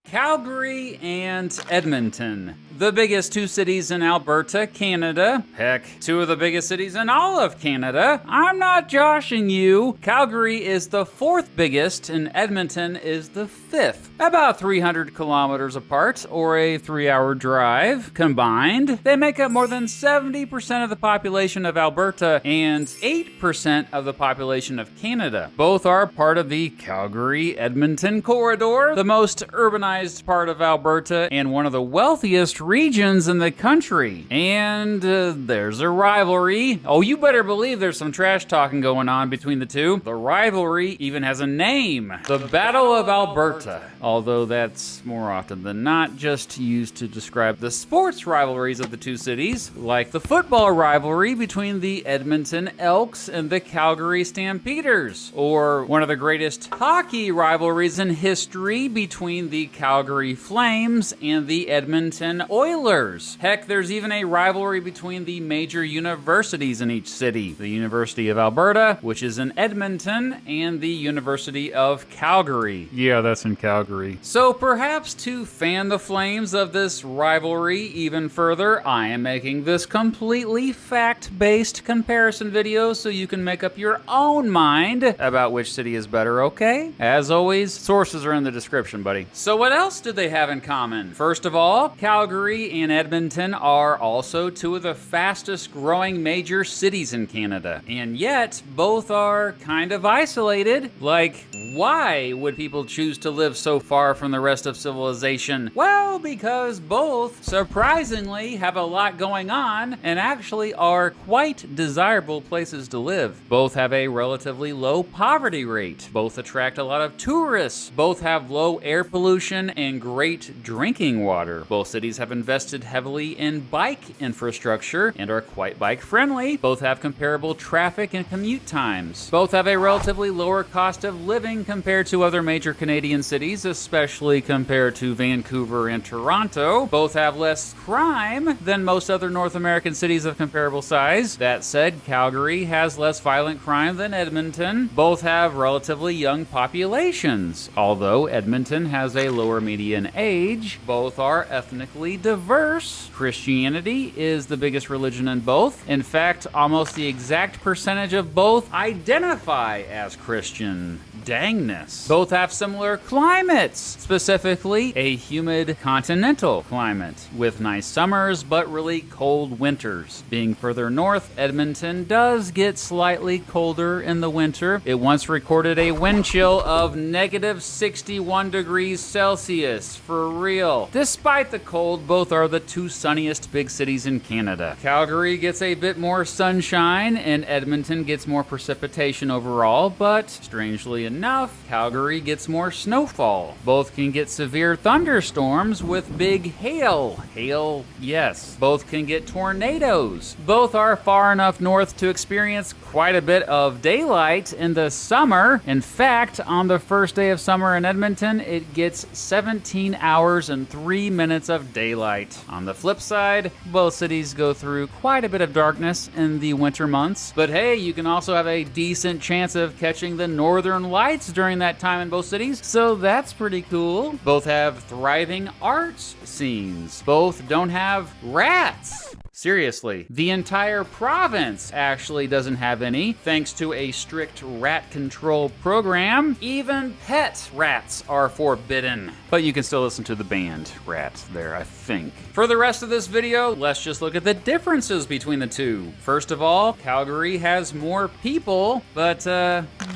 Calgary and Edmonton, the biggest two cities in Alberta, Canada. Heck, two of the biggest cities in all of Canada. I'm not joshing you. Calgary is the fourth biggest and Edmonton is the fifth. About 300 kilometers apart, or a 3-hour drive. Combined, they make up more than 70% of the population of Alberta and 8% of the population of Canada. Both are part of the Calgary-Edmonton corridor, the most urbanized part of Alberta and one of the wealthiest regions in the country. And there's a rivalry. Oh, you better believe there's some trash talking going on between the two. The rivalry even has a name. The Battle of Alberta. Although that's more often than not just used to describe the sports rivalries of the two cities, like the football rivalry between the Edmonton Elks and the Calgary Stampeders, or one of the greatest hockey rivalries in history between the Calgary Flames and the Edmonton Oilers. Heck, there's even a rivalry between the major universities in each city. The University of Alberta, which is in Edmonton, and the University of Calgary. Yeah, that's in Calgary. So perhaps to fan the flames of this rivalry even further, I am making this completely fact-based comparison video so you can make up your own mind about which city is better, okay? As always, sources are in the description, buddy. So what else do they have in common? First of all, Calgary and Edmonton are also two of the fastest growing major cities in Canada. And yet, both are kind of isolated. Like, why would people choose to live so far from the rest of civilization? Well, because both, surprisingly, have a lot going on and actually are quite desirable places to live. Both have a relatively low poverty rate. Both attract a lot of tourists. Both have low air pollution and great drinking water. Both cities have invested heavily in bike infrastructure and are quite bike friendly. Both have comparable traffic and commute times. Both have a relatively lower cost of living compared to other major Canadian cities, especially compared to Vancouver and Toronto. Both have less crime than most other North American cities of comparable size. That said, Calgary has less violent crime than Edmonton. Both have relatively young populations, although Edmonton has a lower median age. Both are ethnically diverse. Christianity is the biggest religion in both. In fact, almost the exact percentage of both identify as Christian. Dangness. Both have similar climates, specifically a humid continental climate with nice summers but really cold winters. Being further north, Edmonton does get slightly colder in the winter. It once recorded a wind chill of negative 61 degrees Celsius, for real. Despite the cold, both are the two sunniest big cities in Canada. Calgary gets a bit more sunshine and Edmonton gets more precipitation overall, but strangely enough, Calgary gets more snowfall. Both can get severe thunderstorms with big hail. Hail, yes. Both can get tornadoes. Both are far enough north to experience quite a bit of daylight in the summer. In fact, on the first day of summer in Edmonton, it gets 17 hours and 3 minutes of daylight. On the flip side, both cities go through quite a bit of darkness in the winter months. But hey, you can also have a decent chance of catching the northern lights during that time in both cities, so that's pretty cool. Both have thriving arts scenes. Both don't have rats. Seriously, the entire province actually doesn't have any, thanks to a strict rat control program. Even pet rats are forbidden. But you can still listen to the band Rat there, I think. For the rest of this video, let's just look at the differences between the two. First of all, Calgary has more people, but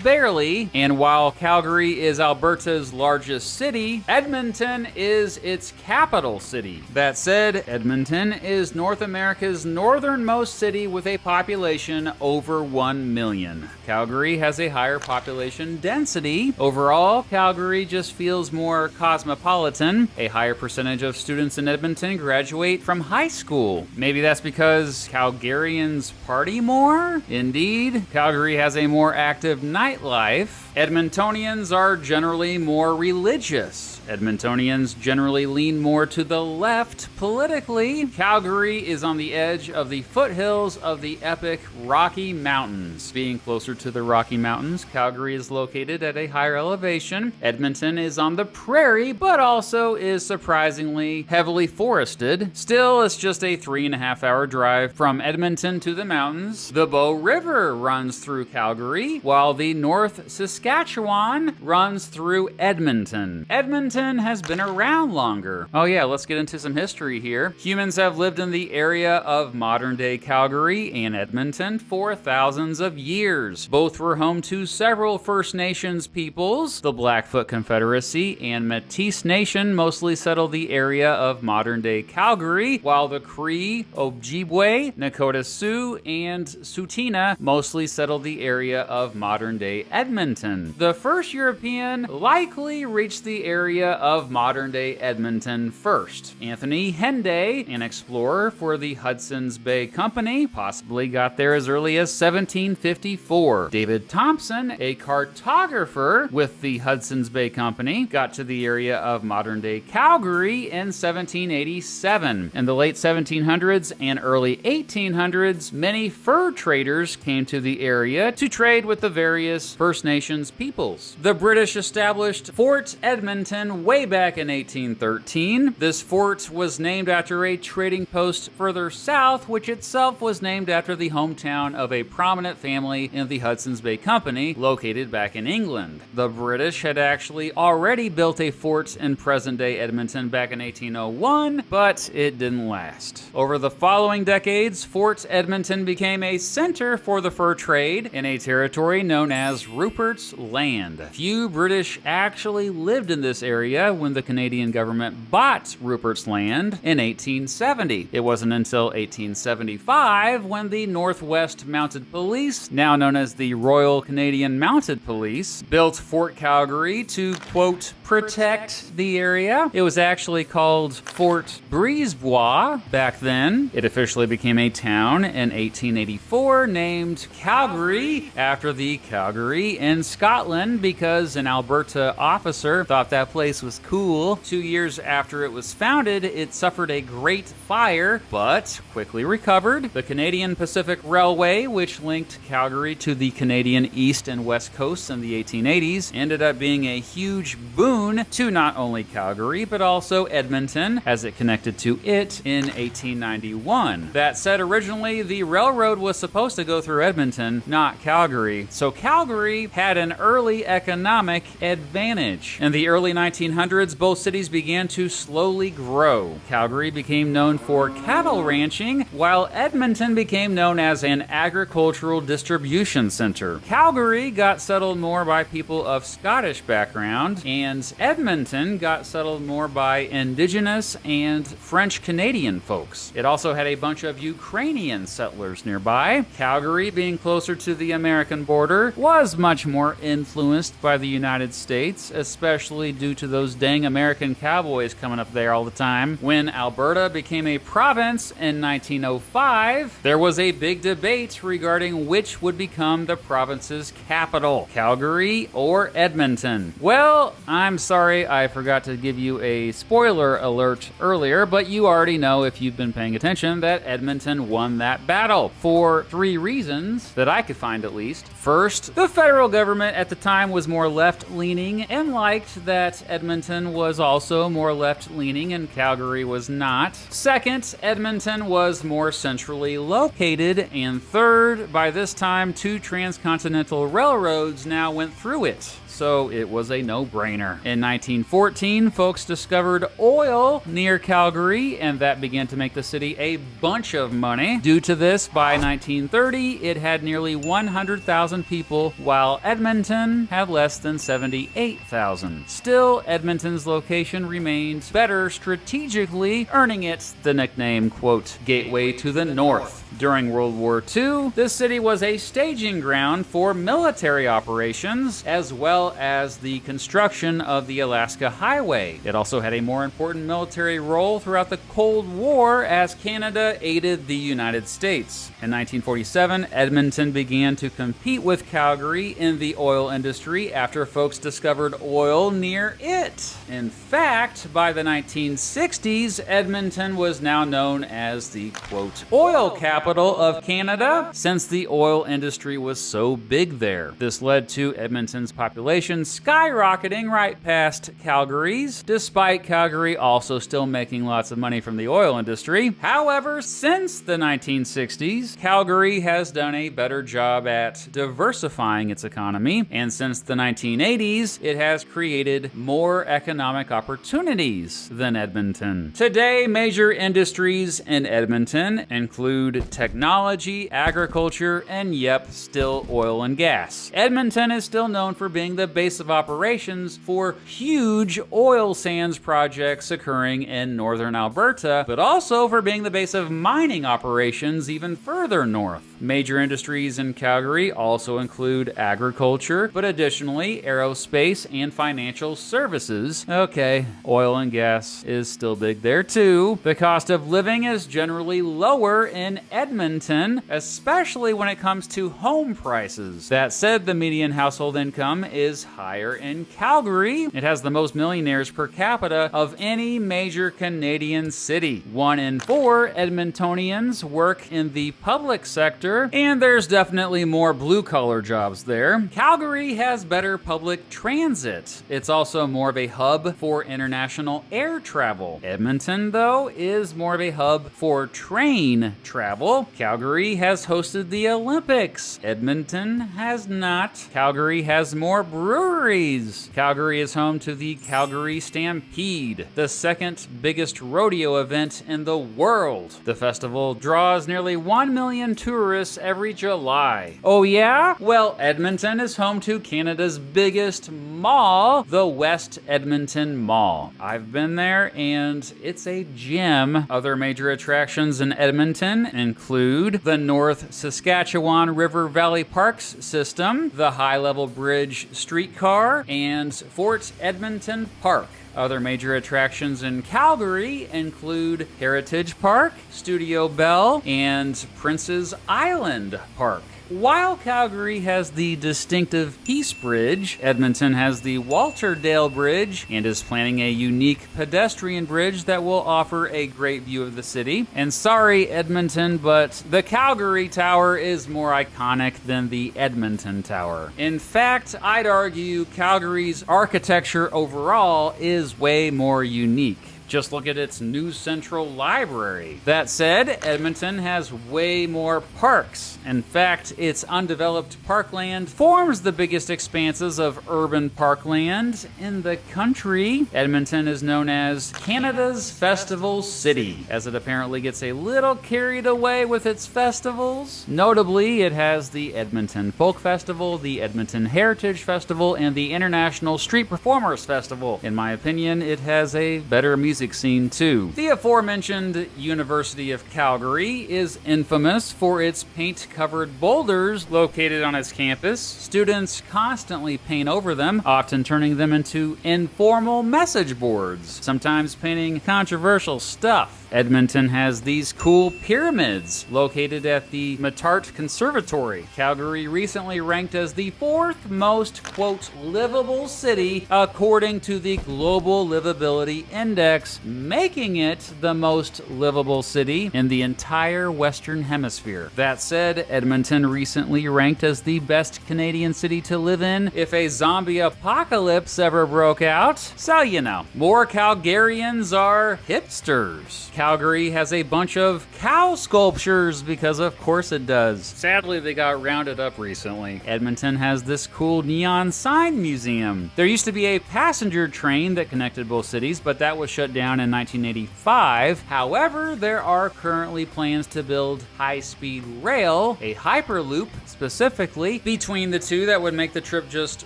barely. And while Calgary is Alberta's largest city, Edmonton is its capital city. That said, Edmonton is North America's northernmost city with a population over 1 million. Calgary has a higher population density. Overall, Calgary just feels more cosmopolitan. A higher percentage of students in Edmonton graduate from high school. Maybe that's because Calgarians party more? Indeed, Calgary has a more active nightlife. Edmontonians are generally more religious. Edmontonians generally lean more to the left politically. Calgary is on the edge of the foothills of the epic Rocky Mountains. Being closer to the Rocky Mountains, Calgary is located at a higher elevation. Edmonton is on the prairie, but also is surprisingly heavily forested. Still, it's just a 3.5-hour drive from Edmonton to the mountains. The Bow River runs through Calgary, while the North Saskatchewan runs through Edmonton. Edmonton has been around longer. Oh yeah, let's get into some history here. Humans have lived in the area of modern-day Calgary and Edmonton for thousands of years. Both were home to several First Nations peoples. The Blackfoot Confederacy and Métis Nation mostly settled the area of modern-day Calgary, while the Cree, Ojibwe, Nakota Sioux, and Tsuut'ina mostly settled the area of modern-day Edmonton. The first European likely reached the area of modern-day Edmonton first. Anthony Hindin, an explorer for the Hudson's Bay Company, possibly got there as early as 1754. David Thompson, a cartographer with the Hudson's Bay Company, got to the area of modern-day Calgary in 1787. In the late 1700s and early 1800s, many fur traders came to the area to trade with the various First Nations peoples. The British established Fort Edmonton way back in 1813. This fort was named after a trading post further south, which itself was named after the hometown of a prominent family in the Hudson's Bay Company, located back in England. The British had actually already built a fort in present-day Edmonton back in 1801, but it didn't last. Over the following decades, Fort Edmonton became a center for the fur trade in a territory known as Rupert's Land. Few British actually lived in this area when the Canadian government bought Rupert's Land in 1870. It wasn't until 1875 when the Northwest Mounted Police, now known as the Royal Canadian Mounted Police, built Fort Calgary to, quote, protect the area. It was actually called Fort Brisebois back then. It officially became a town in 1884 named Calgary after the Calgary in Scotland because an Alberta officer thought that place was cool. 2 years after it was founded, it suffered a great fire, but quickly recovered. The Canadian Pacific Railway, which linked Calgary to the Canadian East and West Coasts in the 1880s, ended up being a huge boon to not only Calgary, but also Edmonton, as it connected to it in 1891. That said, originally, the railroad was supposed to go through Edmonton, not Calgary, so Calgary had an early economic advantage. In the early 1900s, both cities began to slowly grow. Calgary became known for cattle ranching, while Edmonton became known as an agricultural distribution center. Calgary got settled more by people of Scottish background, and Edmonton got settled more by Indigenous and French-Canadian folks. It also had a bunch of Ukrainian settlers nearby. Calgary, being closer to the American border, was much more influenced by the United States, especially due to those dang American cowboys coming up there all the time. When Alberta became a province in 1905, there was a big debate regarding which would become the province's capital, Calgary or Edmonton. Well, I'm sorry I forgot to give you a spoiler alert earlier, but you already know if you've been paying attention that Edmonton won that battle for 3 reasons that I could find at least. First, the federal government at the time was more left-leaning and liked that Edmonton was also more left-leaning and Calgary was not. Second, Edmonton was more centrally located. And third, by this time, 2 transcontinental railroads now went through it, so it was a no-brainer. In 1914, folks discovered oil near Calgary, and that began to make the city a bunch of money. Due to this, by 1930, it had nearly 100,000 people, while Edmonton had less than 78,000. Still, Edmonton's location remained better strategically, earning it the nickname, quote, Gateway to the North. During World War II, this city was a staging ground for military operations, as well as the construction of the Alaska Highway. It also had a more important military role throughout the Cold War as Canada aided the United States. In 1947, Edmonton began to compete with Calgary in the oil industry after folks discovered oil near it. In fact, by the 1960s, Edmonton was now known as the, quote, oil capital of Canada, since the oil industry was so big there. This led to Edmonton's population skyrocketing right past Calgary's, despite Calgary also still making lots of money from the oil industry. However, since the 1960s, Calgary has done a better job at diversifying its economy, and since the 1980s, it has created more economic opportunities than Edmonton. Today, major industries in Edmonton include technology, agriculture, and yep, still oil and gas. Edmonton is still known for being the base of operations for huge oil sands projects occurring in northern Alberta, but also for being the base of mining operations even further north. Major industries in Calgary also include agriculture, but additionally aerospace and financial services. Okay, oil and gas is still big there too. The cost of living is generally lower in Edmonton, especially when it comes to home prices. That said, the median household income is higher in Calgary. It has the most millionaires per capita of any major Canadian city. 1 in 4 Edmontonians work in the public sector, and there's definitely more blue-collar jobs there. Calgary has better public transit. It's also more of a hub for international air travel. Edmonton, though, is more of a hub for train travel. Calgary has hosted the Olympics. Edmonton has not. Calgary has more breweries. Calgary is home to the Calgary Stampede, the second biggest rodeo event in the world. The festival draws nearly 1 million tourists every July. Oh yeah? Well, Edmonton is home to Canada's biggest mall, the West Edmonton Mall. I've been there and it's a gem. Other major attractions in Edmonton include the North Saskatchewan River Valley Parks system, the high-level bridge streetcar, and Fort Edmonton Park. Other major attractions in Calgary include Heritage Park, Studio Bell, and Prince's Island Park. While Calgary has the distinctive Peace Bridge, Edmonton has the Walterdale Bridge and is planning a unique pedestrian bridge that will offer a great view of the city. And sorry, Edmonton, but the Calgary Tower is more iconic than the Edmonton Tower. In fact, I'd argue Calgary's architecture overall is way more unique. Just look at its News Central Library. That said, Edmonton has way more parks. In fact, its undeveloped parkland forms the biggest expanses of urban parkland in the country. Edmonton is known as Canada's Festival City, as it apparently gets a little carried away with its festivals. Notably, it has the Edmonton Folk Festival, the Edmonton Heritage Festival, and the International Street Performers Festival. In my opinion, it has a better music scene too. The aforementioned University of Calgary is infamous for its paint-covered boulders located on its campus. Students constantly paint over them, often turning them into informal message boards, sometimes painting controversial stuff. Edmonton has these cool pyramids located at the Matart Conservatory. Calgary recently ranked as the 4th most, quote, livable city according to the Global Livability Index, making it the most livable city in the entire Western Hemisphere. That said, Edmonton recently ranked as the best Canadian city to live in if a zombie apocalypse ever broke out. So, you know, more Calgarians are hipsters. Calgary has a bunch of cow sculptures because of course it does. Sadly, they got rounded up recently. Edmonton has this cool neon sign museum. There used to be a passenger train that connected both cities, but that was shut down in 1985. However, there are currently plans to build high-speed rail, a hyperloop specifically, between the two that would make the trip just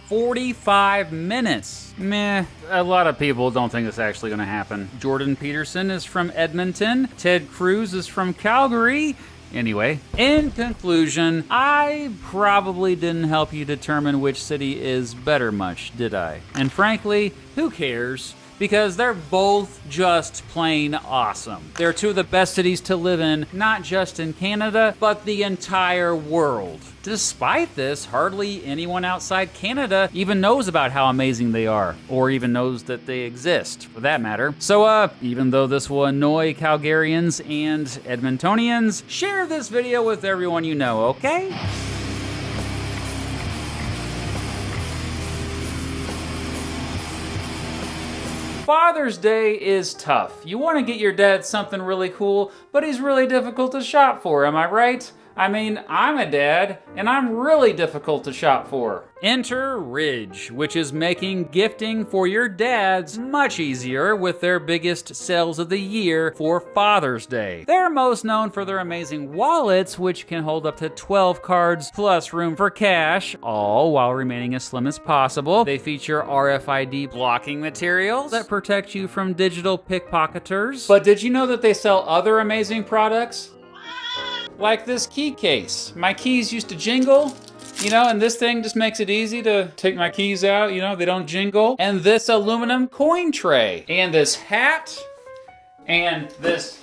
45 minutes. Meh, a lot of people don't think it's actually going to happen. Jordan Peterson is from Edmonton, Ted Cruz is from Calgary, Anyway, in conclusion, I probably didn't help you determine which city is better much, did I? And frankly, who cares? Because they're both just plain awesome. They're two of the best cities to live in, not just in Canada, but the entire world. Despite this, hardly anyone outside Canada even knows about how amazing they are, or even knows that they exist, for that matter. So, even though this will annoy Calgarians and Edmontonians, share this video with everyone you know, okay? Father's Day is tough. You want to get your dad something really cool, but he's really difficult to shop for, am I right? I mean, I'm a dad, and I'm really difficult to shop for. Enter Ridge, which is making gifting for your dads much easier with their biggest sales of the year for Father's Day. They're most known for their amazing wallets, which can hold up to 12 cards plus room for cash, all while remaining as slim as possible. They feature RFID blocking materials that protect you from digital pickpocketers. But did you know that they sell other amazing products? Like this key case. My keys used to jingle, you know, and this thing just makes it easy to take my keys out, you know, they don't jingle. And this aluminum coin tray. And this hat. And this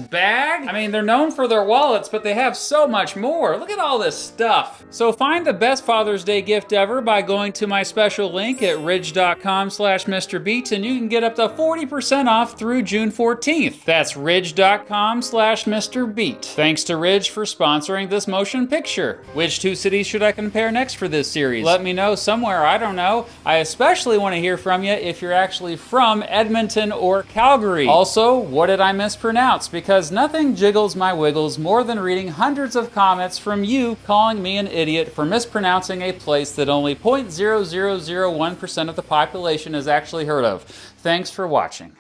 bag. I mean, they're known for their wallets, but they have so much more. Look at all this stuff. So find the best Father's Day gift ever by going to my special link at ridge.com/MrBeat, and you can get up to 40% off through June 14th. That's ridge.com/MrBeat. Thanks to Ridge for sponsoring this motion picture. Which two cities should I compare next for this series? Let me know somewhere, I don't know. I especially want to hear from you if you're actually from Edmonton or Calgary. Also, what did I mispronounce? Because nothing jiggles my wiggles more than reading hundreds of comments from you calling me an idiot for mispronouncing a place that only 0.0001% of the population has actually heard of. Thanks for watching.